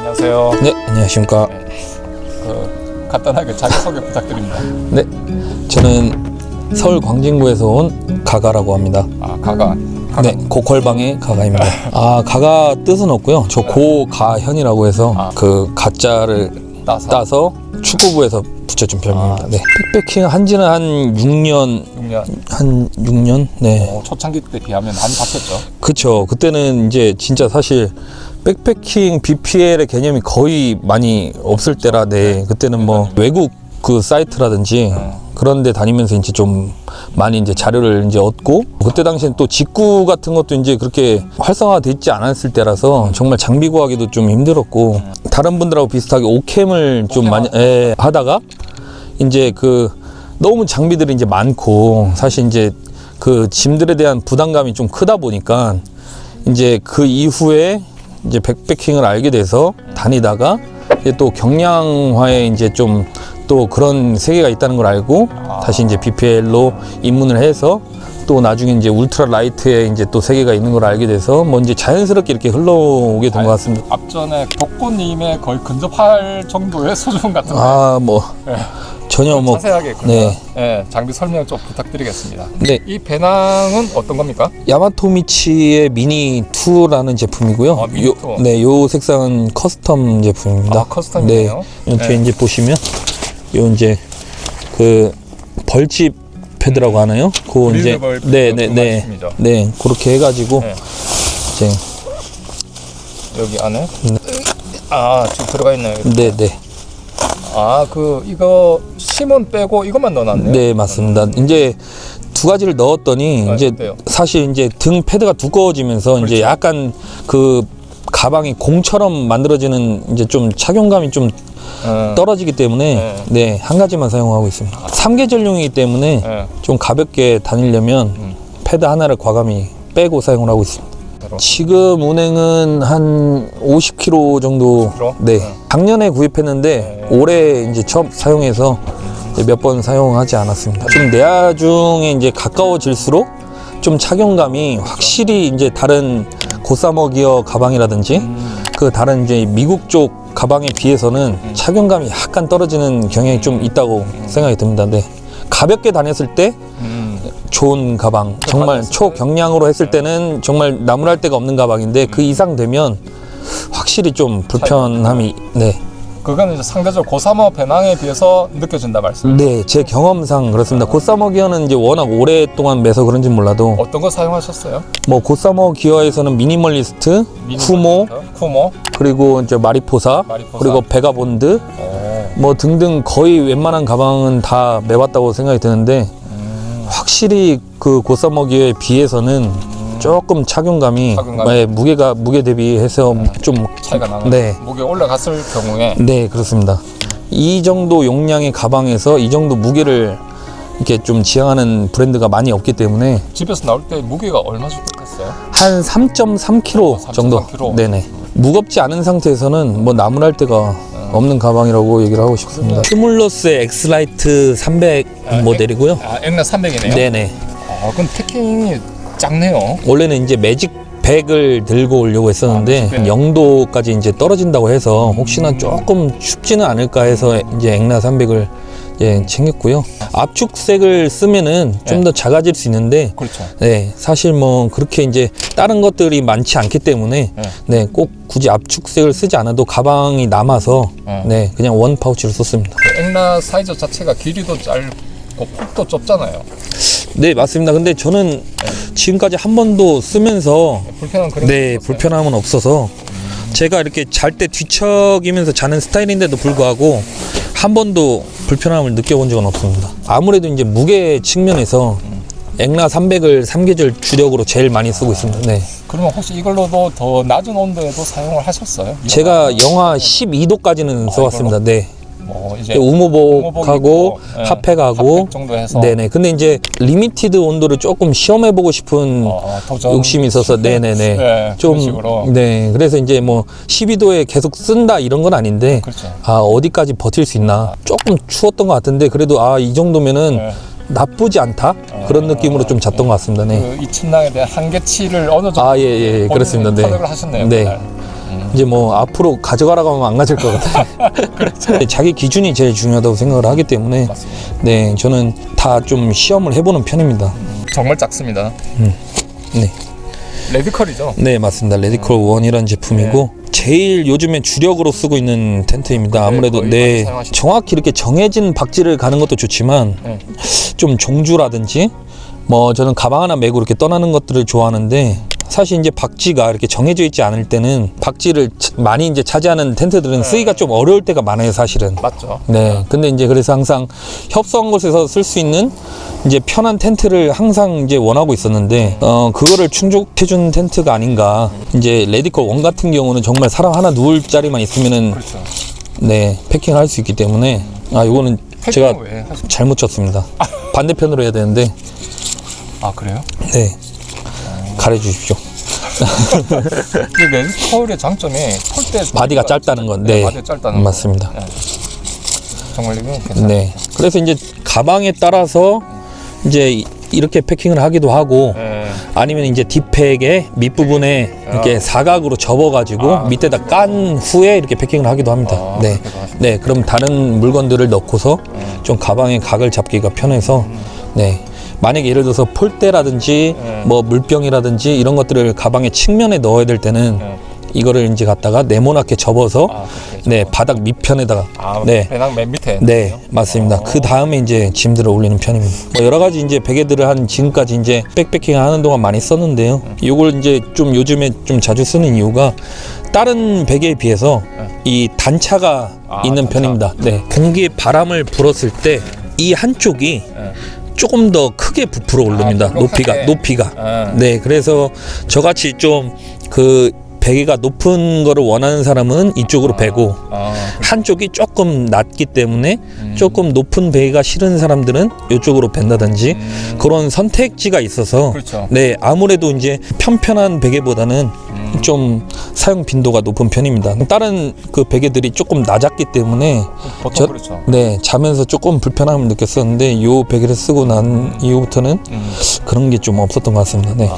안녕하세요. 네, 안녕하십니까. 간단하게 자기소개 부탁드립니다. 네, 저는 서울 광진구에서 온 가가라고 합니다. 아, 가가. 네, 고컬방의 가가입니다. 아, 가가 뜻은 없고요. 저 고가현이라고 해서 그 가짜를 따서 축구부에서 붙여준 별명입니다. 네, 백패킹 한지는 한 6년. 6년? 네. 초창기 때 비하면 많이 바뀌었죠. 그쵸. 그때는 이제 진짜 사실 백패킹 BPL의 개념이 거의 많이 없을 때라, 네. 그때는 뭐 외국 그 사이트라든지 그런 데 다니면서 이제 좀 많이 이제 자료를 이제 얻고, 그때 당시엔 또 직구 같은 것도 이제 그렇게 활성화되어 있지 않았을 때라서 정말 장비 구하기도 좀 힘들었고, 다른 분들하고 비슷하게 오캠을 좀 많이 하다가 이제 그 너무 장비들이 이제 많고, 사실 이제 그 짐들에 대한 부담감이 좀 크다 보니까 이제 그 이후에 이제 백패킹을 알게 돼서 다니다가 이제 또 경량화에 이제 좀 또 그런 세계가 있다는 걸 알고 다시 이제 BPL로 입문을 해서 또 나중에 이제 울트라 라이트에 이제 또 세계가 있는 걸 알게 돼서 뭐 이제 자연스럽게 이렇게 흘러오게 된 것 같습니다. 앞전에 덕구님에 거의 근접할 정도의 수준 같은데. 아, 뭐 전혀 뭐 자세하게 네. 장비 설명 좀 부탁드리겠습니다. 네. 이 배낭은 어떤 겁니까? 야마토미치의 미니 2라는 제품이고요. 미니 2. 네, 요 색상은 커스텀 제품입니다. 아, 커스텀이네요. 네. 이렇게 이제 보시면 요 이제 그 벌집 패드라고 하나요? 그거 이제 네, 그렇게 해가지고 이제 여기 안에 지금 들어가 있네요. 네. 이거 심은 빼고 이것만 넣어놨네요. 네, 맞습니다. 이제 두 가지를 넣었더니 이제 어때요? 사실 이제 등 패드가 두꺼워지면서 그렇죠. 이제 약간 그 가방이 공처럼 만들어지는 이제 좀 착용감이 좀 떨어지기 때문에 네, 한 가지만 사용하고 있습니다. 3계절용이기 때문에 좀 가볍게 다니려면 패드 하나를 과감히 빼고 사용을 하고 있습니다. 지금 운행은 한 50km 정도. 네. 작년에 구입했는데 올해 이제 처음 사용해서 몇 번 사용하지 않았습니다. 좀 내야중에 이제 가까워질수록 좀 착용감이 확실히 이제 다른 고사머 기어 가방이라든지 그 다른 이제 미국 쪽 가방에 비해서는 착용감이 약간 떨어지는 경향이 좀 있다고 생각이 듭니다. 네. 가볍게 다녔을 때 좋은 가방, 정말 초경량으로 했을 때는 정말 나무랄 데가 없는 가방인데 그 이상 되면 확실히 좀 불편함이 네. 그거는 이제 상대적으로 고사머 배낭에 비해서 느껴진다 말씀. 네, 제 경험상 그렇습니다. 고사머 기어는 이제 워낙 오랫동안 매서 그런지 몰라도 어떤 거 사용하셨어요? 뭐 고사머 기어에서는 미니멀리스트, 쿠모, 그리고 이제 마리포사, 그리고 베가본드 뭐 등등 거의 웬만한 가방은 다 매봤다고 생각이 드는데 확실히 그 고사머 기어에 비해서는 조금 착용감이 네, 무게 대비해서 좀 차이가 나는. 네. 무게 올라갔을 경우에. 네, 그렇습니다. 이 정도 용량의 가방에서 이 정도 무게를 이렇게 좀 지향하는 브랜드가 많이 없기 때문에 집에서 나올 때 무게가 얼마 정도 됐어요? 한 3.3kg 정도. 3.3kg. 네네. 무겁지 않은 상태에서는 뭐 나무랄 데가 없는 가방이라고 얘기를 하고 싶습니다. 스물러스의 엑스라이트 300 모델이고요. 엑나 300이네요. 네네. 그럼 패킹이 작네요. 원래는 이제 매직 백을 들고 오려고 했었는데 0도까지 이제 떨어진다고 해서 혹시나 조금 춥지는 않을까 해서 이제 엑나 300을 챙겼고요. 압축색을 쓰면은 좀 더 작아질 수 있는데, 그렇죠. 네, 사실 뭐 그렇게 이제 다른 것들이 많지 않기 때문에 네, 꼭 굳이 압축색을 쓰지 않아도 가방이 남아서 네, 그냥 원 파우치로 썼습니다. 엑나 사이즈 자체가 길이도 짧고 폭도 좁잖아요. 네, 맞습니다. 근데 저는 지금까지 한 번도 쓰면서 불편한 그런 네, 불편함은 없어서 제가 이렇게 잘 때 뒤척이면서 자는 스타일인데도 불구하고 한 번도 불편함을 느껴본 적은 없습니다. 아무래도 이제 무게 측면에서 엑나 300을 3계절 주력으로 제일 많이 쓰고 있습니다. 네. 그러면 혹시 이걸로도 더 낮은 온도에도 사용을 하셨어요? 제가 영하 12도까지는 써왔습니다. 네. 뭐 이제 우무복하고 핫팩하고 핫팩 정도 해서. 네네. 근데 이제 리미티드 온도를 조금 시험해보고 싶은 욕심이 있어서 네네네. 네, 좀 네. 그래서 이제 뭐 12도에 계속 쓴다 이런 건 아닌데 그렇죠. 어디까지 버틸 수 있나. 조금 추웠던 것 같은데 그래도 이 정도면은 나쁘지 않다 그런 느낌으로 좀 잤던 것 같습니다. 네. 그 이 침낭에 대한 한계치를 어느 정도 예, 그렇습니다. 네. 터득을 하셨네요. 네. 이제 뭐 앞으로 가져가라고 하면 안 가질 것 같아요. 그렇죠. 자기 기준이 제일 중요하다고 생각을 하기 때문에 맞습니다. 네, 저는 다 좀 시험을 해보는 편입니다. 정말 작습니다. 네, 레디컬이죠? 네 맞습니다. 레디컬 1이라는 제품이고 제일 요즘에 주력으로 쓰고 있는 텐트입니다. 아무래도 거의 네, 많이 사용하시죠. 정확히 이렇게 정해진 박지를 가는 것도 좋지만 네. 좀 종주라든지 뭐 저는 가방 하나 메고 이렇게 떠나는 것들을 좋아하는데 사실 이제 박지가 이렇게 정해져 있지 않을 때는 박지를 많이 이제 차지하는 텐트들은 쓰기가 좀 어려울 때가 많아요, 사실은. 맞죠? 네. 근데 이제 그래서 항상 협소한 곳에서 쓸 수 있는 이제 편한 텐트를 항상 이제 원하고 있었는데 그거를 충족해준 텐트가 아닌가. 이제 레디컬 1 같은 경우는 정말 사람 하나 누울 자리만 있으면은 그렇죠. 네, 패킹할 수 있기 때문에 요거는 제가 왜 하십니까? 잘못 쳤습니다. 반대편으로 해야 되는데 아, 그래요? 네. 가려 주십시오. 이 레디컬의 장점이 폴대 바디가 짧다는 건, 네, 바디가 짧다는 맞습니다. 거. 네. 정말 이건 괜찮아요. 네. 그래서 이제 가방에 따라서 이제 이렇게 패킹을 하기도 하고 네. 아니면 이제 뒷팩의 밑부분에 이렇게 사각으로 접어가지고 밑에다 깐 후에 이렇게 패킹을 하기도 합니다. 네. 그렇게도 하시고. 네. 그럼 다른 물건들을 넣고서 좀 가방의 각을 잡기가 편해서 네. 만약에 예를 들어서 폴대라든지 뭐 물병이라든지 이런 것들을 가방의 측면에 넣어야 될 때는 이거를 이제 갖다가 네모나게 접어서 그렇게 네, 바닥 밑편에다가 네. 배낭 맨 밑에. 네, 맞습니다. 그 다음에 이제 짐들을 올리는 편입니다. 뭐 여러 가지 이제 베개들을 한 지금까지 이제 백패킹 하는 동안 많이 썼는데요. 이걸 이제 좀 요즘에 좀 자주 쓰는 이유가 다른 베개에 비해서 이 단차가 있는 단차. 편입니다. 네. 공기에 바람을 불었을 때 이 한쪽이 조금 더 크게 부풀어 오릅니다. 높이가. 네, 그래서 저같이 좀 그 베개가 높은 거를 원하는 사람은 이쪽으로 베고 한쪽이 조금 낮기 때문에 조금 높은 베개가 싫은 사람들은 이쪽으로 벤다든지 그런 선택지가 있어서 그렇죠. 네, 아무래도 이제 편편한 베개보다는 좀 사용 빈도가 높은 편입니다. 다른 그 베개들이 조금 낮았기 때문에 보통 그렇죠. 네, 자면서 조금 불편함을 느꼈었는데 이 베개를 쓰고 난 이후부터는 그런 게 좀 없었던 것 같습니다. 네.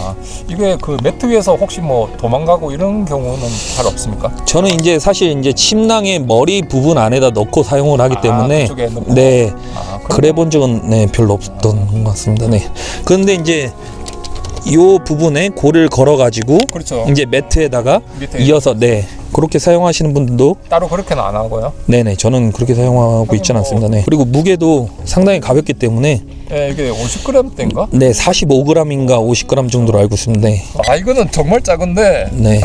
이게 그 매트 위에서 혹시 뭐 도망가고 이런 경우는 잘 없습니까? 저는 이제 사실 이제 침낭의 머리 부분 안에다 넣고 사용을 하기 때문에 그쪽에 넣고. 네, 그래 본 적은 네, 별로 없었던 것 같습니다. 네. 그런데 이제 요 부분에 고리를 걸어 가지고 그렇죠. 이제 매트에다가 밑에 이어서 네, 그렇게 사용하시는 분들도 따로 그렇게는 안 하고요. 네네, 저는 그렇게 사용하고 있지는 않습니다. 네. 그리고 무게도 상당히 가볍기 때문에 네, 이게 50g대인가? 네, 45g인가 50g 정도로 알고 있습니다. 네. 이거는 정말 작은데. 네.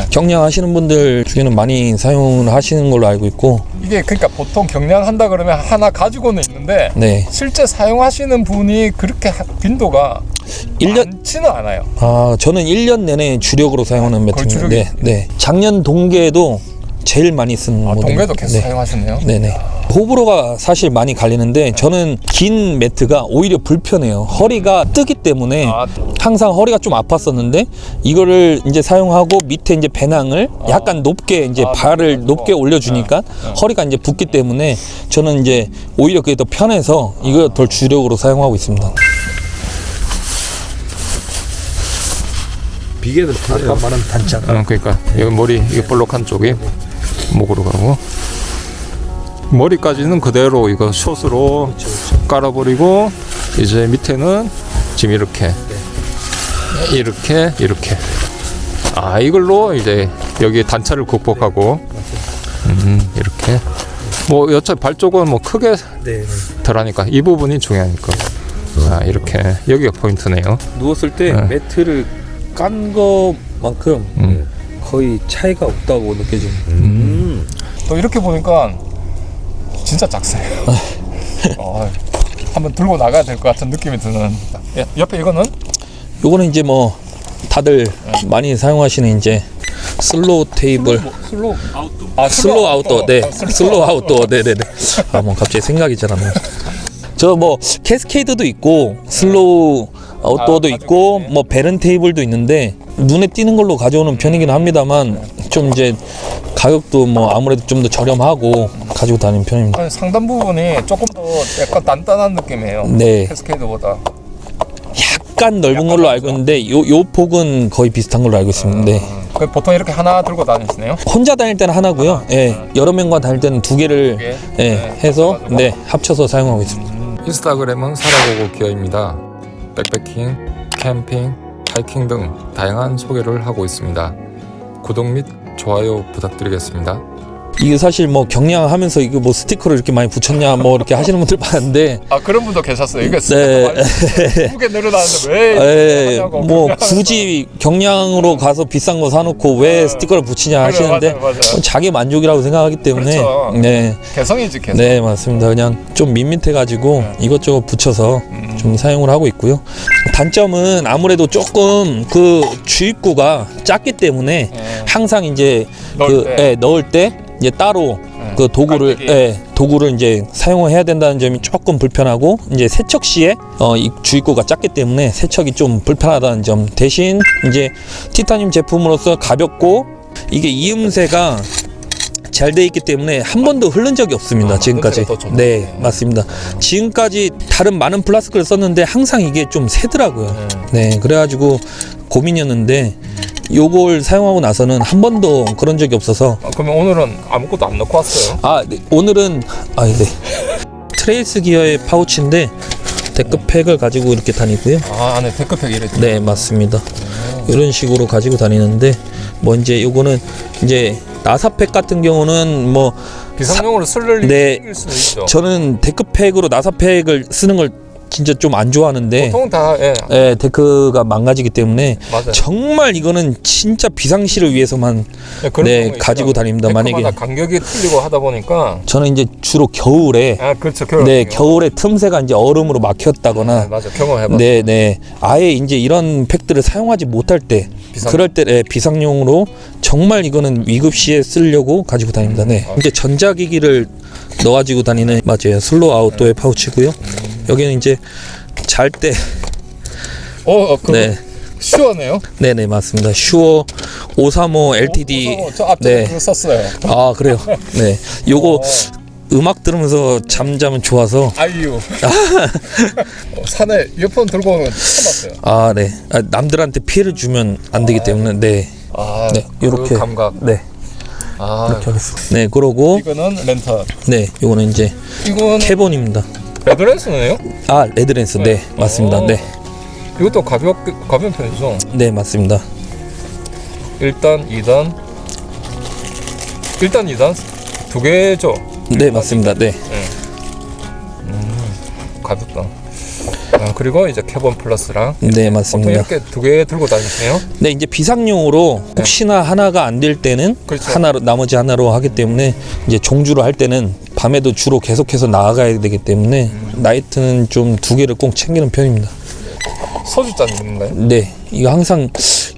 경량하시는 분들 중에는 많이 사용을 하시는 걸로 알고 있고 이게 그러니까 보통 경량한다 그러면 하나 가지고는 있는데 네. 실제 사용하시는 분이 그렇게 빈도가 1년 많지는 않아요. 저는 1년 내내 주력으로 사용하는 매트입니다. 주력이- 네, 네. 작년 동계에도 제일 많이 쓴 모델. 동계도 계속 네. 사용하시네요. 네네. 호불호가 사실 많이 갈리는데 저는 긴 매트가 오히려 불편해요. 허리가 뜨기 때문에 항상 허리가 좀 아팠었는데 이거를 이제 사용하고 밑에 이제 배낭을 약간 높게 이제 발을 높게 올려주니까 허리가 이제 붓기 때문에 저는 이제 오히려 그게 더 편해서 이걸 덜 주력으로 사용하고 있습니다. 비계는 아까 말한 단차가 그러니까 여기 머리 이게 볼록한 쪽이 목으로 가고 머리까지는 그대로 이거 숏으로 깔아버리고 이제 밑에는 지금 이렇게 이걸로 이제 여기 단차를 극복하고 이렇게 뭐 여차 발 쪽은 뭐 크게 네. 덜하니까 이 부분이 중요하니까 이렇게 여기가 포인트네요. 누웠을 때 매트를 깐 것만큼 거의 차이가 없다고 느껴집니다. 또 이렇게 보니까 진짜 작세요. 한번 들고 나가야 될 것 같은 느낌이 드는. 옆에 이거는 요거는 이제 뭐 다들 많이 사용하시는 이제 슬로우 테이블, 슬로우 아웃도어, 네, 슬로우 아웃도어, 네네네. 뭐 갑자기 생각이 잘 안 나요. 저 뭐 캐스케이드도 있고 슬로우 아웃도어도 있고 뭐 베른 테이블도 있는데 눈에 띄는 걸로 가져오는 편이긴 합니다만 좀 이제 가격도 뭐 아무래도 좀 더 저렴하고 가지고 다니는 편입니다. 상단 부분이 조금 더 약간 단단한 느낌이에요. 네. 캐스케이드보다. 약간 넓은 걸로 알고 있는데 요 폭은 거의 비슷한 걸로 알고 있습니다. 네. 보통 이렇게 하나 들고 다니시네요? 혼자 다닐 때는 하나고요. 예, 여러 명과 다닐 때는 두 개를 개? 예, 해서 네, 합쳐서 사용하고 있습니다. 인스타그램은 살아보고 기어입니다. 백패킹, 캠핑, 하이킹 등 다양한 소개를 하고 있습니다. 구독 및 좋아요 부탁드리겠습니다. 이게 사실 뭐 경량하면서 이거 뭐 스티커를 이렇게 많이 붙였냐 뭐 이렇게 하시는 분들 많은데 아 그런 분도 계셨어요. 이게 네. 무게 늘어나는데 왜 하냐고. 뭐 굳이 경량으로 가서 비싼 거 사놓고 왜 스티커를 붙이냐 하시는데 맞아요. 자기 만족이라고 생각하기 때문에 그렇죠. 네, 개성이지 개성. 네 맞습니다. 그냥 좀 밋밋해가지고 이것저것 붙여서 좀 사용을 하고 있고요. 단점은 아무래도 조금 그 주입구가 작기 때문에 항상 이제 넣을 때 이제 따로 그 도구를 도구를 이제 사용을 해야 된다는 점이 조금 불편하고 이제 세척 시에 이 주입구가 작기 때문에 세척이 좀 불편하다는 점 대신 이제 티타늄 제품으로서 가볍고 이게 이음새가 잘 돼 있기 때문에 한 번도 흐른 적이 없습니다. 지금까지. 네, 맞습니다. 지금까지 다른 많은 플라스크를 썼는데 항상 이게 좀 새더라고요. 네, 그래가지고 고민이었는데 요걸 사용하고 나서는 한 번도 그런 적이 없어서. 그러면 오늘은 아무것도 안 넣고 왔어요? 네, 오늘은 네. 트레이스 기어의 파우치인데 데크팩을 가지고 이렇게 다니고요. 안에 데크팩 이랬죠? 네, 맞습니다. 이런 식으로 가지고 다니는데 뭐 이제 요거는 이제 나사팩 같은 경우는 뭐 비상용으로 쓸 네, 일일 수도 있죠. 저는 데크팩으로 나사팩을 쓰는 걸 진짜 좀 안 좋아하는데 보통 다 데크가 망가지기 때문에 맞아요. 정말 이거는 진짜 비상시를 위해서만 네, 가지고 다닙니다. 만약에 간격이 틀리고 하다 보니까 저는 이제 주로 겨울에 그렇죠. 겨울에 틈새가 이제 얼음으로 막혔다거나 맞아 경험해봤어요. 네 아예 이제 이런 팩들을 사용하지 못할 때 그럴 때 비상용으로 정말 이거는 위급시에 쓰려고 가지고 다닙니다. 네. 이제 전자기기를 넣어가지고 다니는 맞아요. 슬로우 아웃도어 파우치고요. 여기는 이제 잘 때 네. 슈어네요? 네네 맞습니다. 슈어 535 LTD 저 앞전에 그거 썼어요. 그래요. 네 요거 음악 들으면서 잠자면 좋아서 아이유 산에 이어폰 들고 오는 건 처음 봤어요. 네. 남들한테 피해를 주면 안 되기 때문에 네 요렇게 감각. 네 이렇게 하겠습니다. 네 그러고 이거는 랜턴. 네 요거는 이제 이건 캐본입니다. 레드랜스네요? 레드랜스 네 맞습니다. 네. 이것도 가벼운 편이죠? 네 맞습니다. 1단, 2단 2단 두 개죠? 네 맞습니다. 네. 가볍다. 그리고 이제 캐본 플러스랑 네 맞습니다. 이렇게 두 개 들고 다니시네요? 네 이제 비상용으로 혹시나 하나가 안 될 때는 그렇죠. 하나로 나머지 하나로 하기 때문에 이제 종주로 할 때는 밤에도 주로 계속해서 나가야 되기 때문에 나이트는 좀 두 개를 꼭 챙기는 편입니다. 소주잔인가요? 네 이거 항상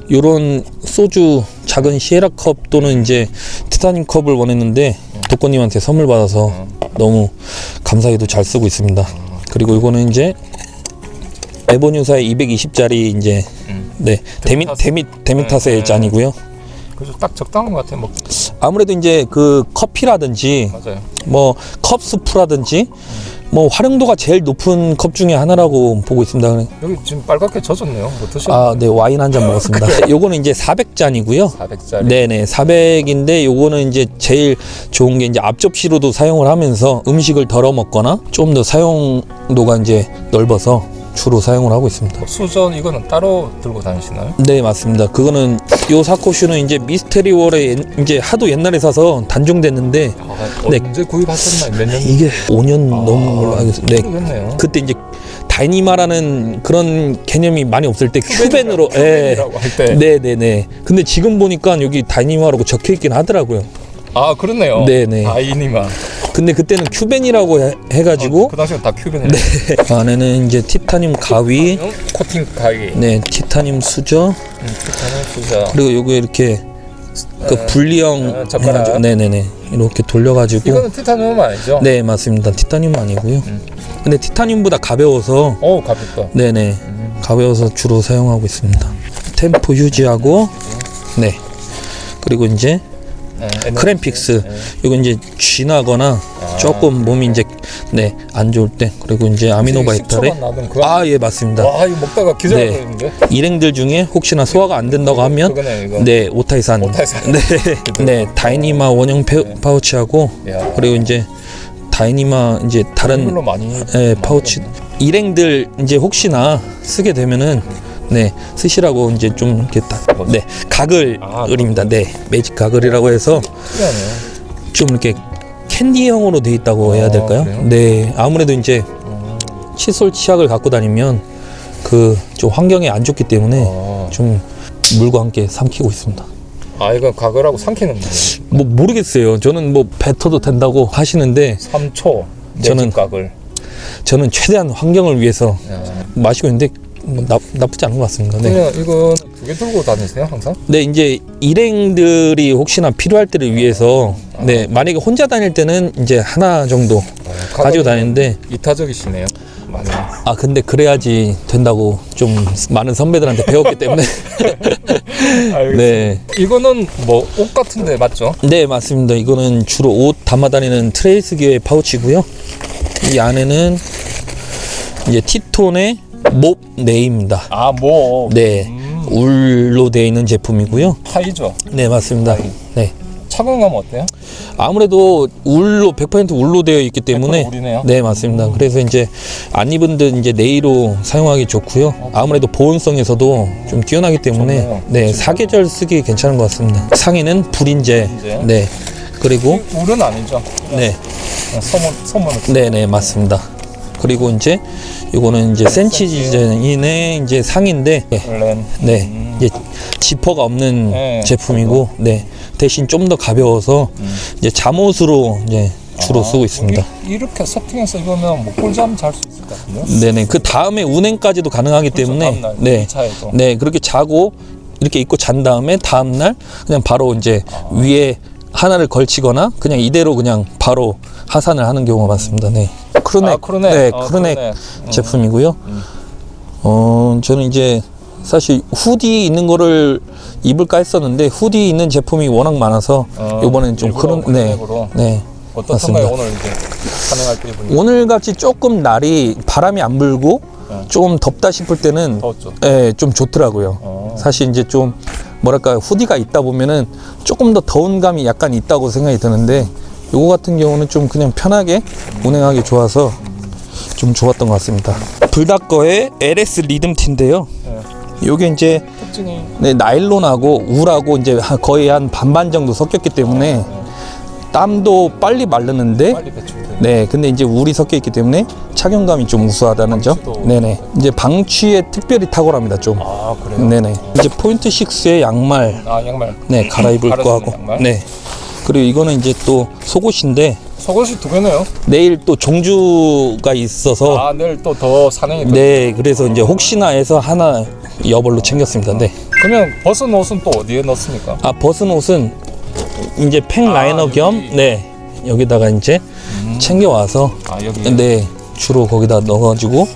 요런 소주 작은 시에라 컵 또는 이제 티타늄 컵을 원했는데 독거님한테 선물 받아서 너무 감사하게도 잘 쓰고 있습니다. 그리고 이거는 이제 에보뉴사의 220짜리 이제 네 데미타스의 잔이고요. 그래서 딱 적당한 것 같아요. 아무래도 이제 그 커피라든지 맞아요. 뭐 컵스프라든지 뭐 활용도가 제일 높은 컵 중에 하나라고 보고 있습니다. 여기 지금 빨갛게 젖었네요. 뭐 드셔? 네 와인 한 잔 먹었습니다. 요거는 이제 400잔이고요. 400짜리. 네네 400인데 요거는 이제 제일 좋은 게 이제 앞접시로도 사용을 하면서 음식을 덜어 먹거나 좀 더 사용도가 이제 넓어서 주로 사용을 하고 있습니다. 수전 이거는 따로 들고 다니시나요? 네 맞습니다. 그거는 요 사코슈는 이제 미스테리월에 이제 하도 옛날에 사서 단종됐는데 네. 언제 구입하셨나요? 몇 년? 이게 5년 넘은 걸로 알고 있습니다. 네. 그렇네요. 그때 이제 다이니마라는 그런 개념이 많이 없을 때 큐벤으로 큐벤이라고 할 때. 네네네. 근데 지금 보니까 여기 다이니마라고 적혀 있긴 하더라고요. 그렇네요. 네네. 다이니마. 근데 그때는 큐벤이라고 해가지고 그 당시엔 다 큐벤이에요. 네. 안에는 이제 티타늄 가위, 코팅 가위. 네 티타늄 수저, 티타늄 수저. 그리고 요게 이렇게 그 분리형 젓가락. 해가지고 네네네 이렇게 돌려가지고 이거는 티타늄 아니죠? 네 맞습니다. 티타늄 아니고요. 근데 티타늄보다 가벼워서 가볍다. 네네 가벼워서 주로 사용하고 있습니다. 템포 휴지하고 네 그리고 이제 크램픽스 이건 이제 쥐나거나 조금 몸이 이제 네, 안 좋을 때 그리고 이제 아미노바이탈에 나던 그 예 맞습니다. 와 이거 먹다가 기절할 네. 뻔했는데. 일행들 중에 혹시나 소화가 안 된다고 하면 그거네 이거. 네 오타이산 네 다이니마 원형 파우치하고 야. 그리고 이제 다이니마 이제 다른 이걸로 많이. 파우치 일행들 이제 혹시나 쓰게 되면은 네 쓰시라고 이제 좀 이렇게 네 가글입니다. 네 매직 가글이라고 해서 특이하네. 좀 이렇게 캔디형으로 돼 있다고 해야 될까요? 그래요? 네 아무래도 이제 칫솔 치약을 갖고 다니면 그 좀 환경에 안 좋기 때문에 좀 물과 함께 삼키고 있습니다. 아 이거 가글하고 삼키는 거예요. 뭐 모르겠어요. 저는 뭐 뱉어도 된다고 하시는데 3초. 저는- 가글. 저는 최대한 환경을 위해서 야. 마시고 있는데 뭐 나쁘지 않은 것 같습니다. 네. 그냥 이건 2개 들고 다니세요 항상? 네, 이제 일행들이 혹시나 필요할 때를 위해서 네 만약에 혼자 다닐 때는 이제 하나 정도 가지고 다니는데 이타적이시네요. 많이. 근데 그래야지 된다고 좀 많은 선배들한테 배웠기 때문에 네. 이거는 뭐 옷 같은데 맞죠? 네 맞습니다. 이거는 주로 옷 담아 다니는 트레이스기의 파우치고요. 이 안에는 이제 티톤의 몹 네입니다. 아 뭐. 네 울로 되어 있는 제품이고요. 하이죠. 네 맞습니다. 네 착용감 어때요? 아무래도 울로 100% 울로 되어 있기 때문에 100% 울이네요. 네 맞습니다. 그래서 이제 안 입은 듯 이제 네이로 사용하기 좋고요. 아무래도 보온성에서도 좀 뛰어나기 때문에 좋네요. 네 사계절 쓰기 괜찮은 것 같습니다. 상의는 불인재. 불인재. 네 그리고 울은 아니죠. 네 소문. 네네 맞습니다. 그리고 이제 이거는 이제 센치진의 이제 상인데 렌. 네 이제 지퍼가 없는 네, 제품이고 네 대신 좀 더 가벼워서 이제 잠옷으로 이제 주로 쓰고 있습니다. 이렇게 세팅해서 입으면 뭐 꿀잠 잘 수 있을 것 같은데요? 네네 그 다음에 운행까지도 가능하기 때문에 다음날, 네 2차에도. 네 그렇게 자고 이렇게 입고 잔 다음에 다음 날 그냥 바로 이제 위에 하나를 걸치거나 그냥 이대로 그냥 바로 하산을 하는 경우가 많습니다. 네 크루넥 크루넥. 네 아, 크루넥 크루넥. 제품이고요. 저는 이제 사실 후디 있는 거를 입을까 했었는데 후디 있는 제품이 워낙 많아서 이번엔 좀 일부러 그런 크루넥으로. 네 어떻던가요 맞습니다. 오늘 이제 촬영할 때 입으니까? 오늘 같이 조금 날이 바람이 안 불고 조금 덥다 싶을 때는 더웠죠. 좀 좋더라고요. 사실 이제 좀 뭐랄까 후디가 있다 보면은 조금 더 더운 감이 약간 있다고 생각이 드는데 요거 같은 경우는 좀 그냥 편하게 운행하기 좋아서 좀 좋았던 것 같습니다. 불닭거의 LS 리듬티인데요. 요게 이제 특징이 네, 나일론하고 울하고 이제 거의 한 반반 정도 섞였기 때문에 땀도 빨리 마르는데 빨리 배출돼. 네, 근데 이제 울이 섞여 있기 때문에 착용감이 좀 우수하다는 점. 방취도 네네. 이제 방취에 특별히 탁월합니다, 좀. 아 그래요? 네네. 이제 포인트 6의 양말, 아 양말. 네, 갈아입을 거 갈아주는 하고. 양말? 네. 그리고 이거는 이제 또 속옷인데 속옷이 2개네요. 내일 또 종주가 있어서 아 내일 또 더 산행이. 네, 그래서 이제 혹시나 해서 하나 여벌로 챙겼습니다. 네. 그러면 벗은 옷은 또 어디에 넣습니까? 벗은 옷은 이제 팩 라이너 여기. 겸 네, 여기다가 이제 챙겨 와서 여기. 네, 주로 거기다 넣어가지고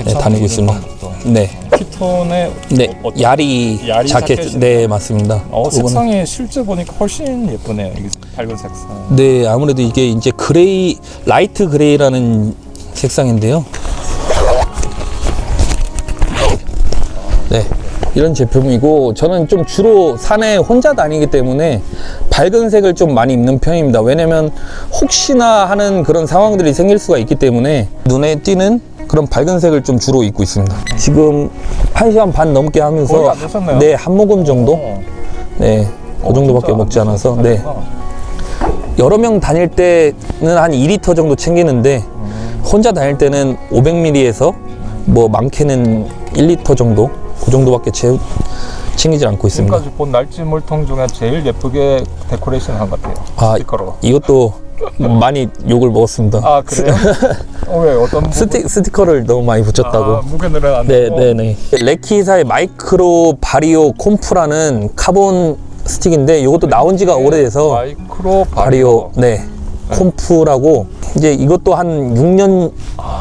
네, 다니고 있습니다. 네. 키톤의 네, 야리 야리 자켓. 자켓이네요. 네, 맞습니다. 요거는- 색상이 실제 보니까 훨씬 예쁘네요. 이게 밝은 색상. 네, 아무래도 이게 이제 그레이, 라이트 그레이라는 색상인데요. 네, 이런 제품이고 저는 좀 주로 산에 혼자 다니기 때문에 밝은 색을 좀 많이 입는 편입니다. 왜냐면 혹시나 하는 그런 상황들이 생길 수가 있기 때문에 눈에 띄는 그런 밝은 색을 좀 주로 입고 있습니다. 지금 1시간 반 넘게 거의 하면서 안 드셨네요. 네, 한 모금 정도? 어. 네, 그 정도밖에 진짜 먹지 안 않아서 드셨구나. 네. 여러 명 다닐 때는 한 2리터 정도 챙기는데 혼자 다닐 때는 500ml에서 뭐 많게는 1리터 정도 그 정도밖에 챙기지 않고 있습니다. 지금까지 본 날치 물통 중에 제일 예쁘게 데코레이션 한 것 같아요. 스티커로. 이것도 많이 욕을 먹었습니다. 아 그래요? 왜 어떤 부분? 스티커를 너무 많이 붙였다고. 무게늘은 안 네, 되고. 네, 네. 레키사의 마이크로 바리오 콤프라는 카본 스틱인데 이것도 나온 지가 오래돼서 마이크로 바리오 네 콤프라고 이제 이것도 한 6년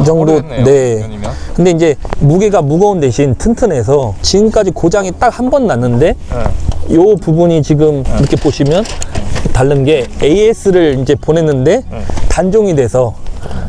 정도 오래됐네요. 네 6년이면. 근데 이제 무게가 무거운 대신 튼튼해서 지금까지 고장이 딱 한 번 났는데 네. 요 부분이 지금 이렇게 보시면 다른 게 AS를 이제 보냈는데 단종이 돼서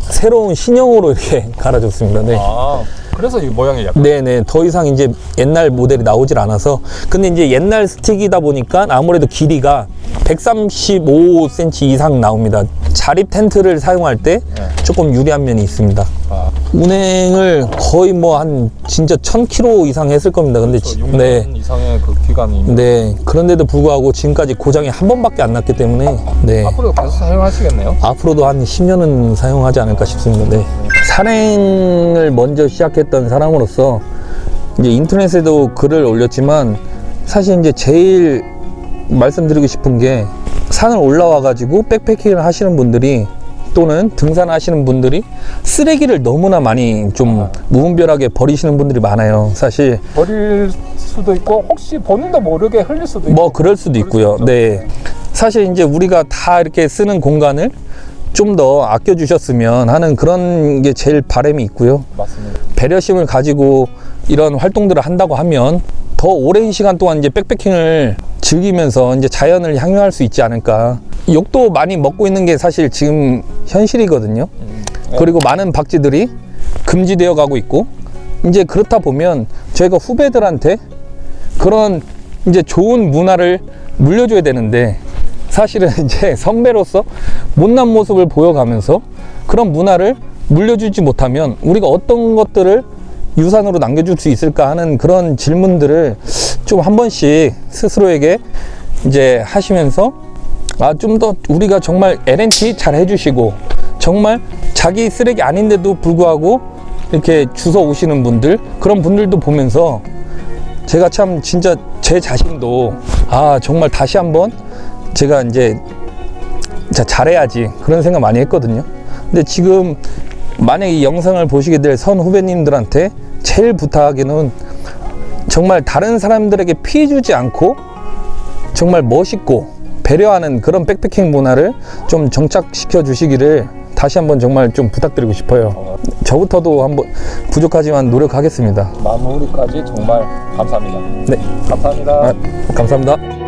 새로운 신형으로 이렇게 갈아줬습니다. 네. 아, 그래서 이 모양이 약간. 네네. 더 이상 이제 옛날 모델이 나오질 않아서. 근데 이제 옛날 스틱이다 보니까 아무래도 길이가 135cm 이상 나옵니다. 자립 텐트를 사용할 때 조금 유리한 면이 있습니다. 아, 운행을 거의 뭐 한 진짜 1000km 이상 했을 겁니다. 근데 6년 네. 이상의 그 기간이. 네. 그런데도 불구하고 지금까지 고장이 한 번밖에 안 났기 때문에 네. 앞으로 계속 사용하시겠네요? 앞으로도 한 10년은 사용하지 않을까 싶습니다. 네. 산행을 먼저 시작했던 사람으로서 이제 인터넷에도 글을 올렸지만 사실 이제 제일 말씀드리고 싶은 게 산을 올라와 가지고 백패킹을 하시는 분들이 또는 등산하시는 분들이 쓰레기를 너무나 많이 좀 무분별하게 버리시는 분들이 많아요. 사실 버릴 수도 있고 혹시 본인도 모르게 흘릴 수도 있고. 뭐 그럴 수도 있고요. 네. 사실 이제 우리가 다 이렇게 쓰는 공간을 좀 더 아껴 주셨으면 하는 그런 게 제일 바람이 있고요. 맞습니다. 배려심을 가지고 이런 활동들을 한다고 하면 더 오랜 시간 동안 이제 백패킹을 즐기면서 이제 자연을 향유할 수 있지 않을까. 욕도 많이 먹고 있는 게 사실 지금 현실이거든요. 그리고 많은 박쥐들이 금지되어 가고 있고, 이제 그렇다 보면 저희가 후배들한테 그런 이제 좋은 문화를 물려줘야 되는데, 사실은 이제 선배로서 못난 모습을 보여가면서 그런 문화를 물려주지 못하면 우리가 어떤 것들을 유산으로 남겨줄 수 있을까 하는 그런 질문들을 좀 한 번씩 스스로에게 이제 하시면서, 아, 좀 더 우리가 정말 L&T 잘 해주시고 정말 자기 쓰레기 아닌데도 불구하고 이렇게 주워 오시는 분들, 그런 분들도 보면서 제가 참 진짜 제 자신도 아, 정말 다시 한번 제가 이제 잘해야지 그런 생각 많이 했거든요. 근데 지금 만약에 이 영상을 보시게 될 선 후배님들한테 제일 부탁하기는 정말 다른 사람들에게 피해 주지 않고 정말 멋있고 배려하는 그런 백패킹 문화를 좀 정착시켜 주시기를 다시 한번 정말 좀 부탁드리고 싶어요. 저부터도 한번 부족하지만 노력하겠습니다. 마무리까지 정말 감사합니다. 네. 감사합니다. 아, 감사합니다.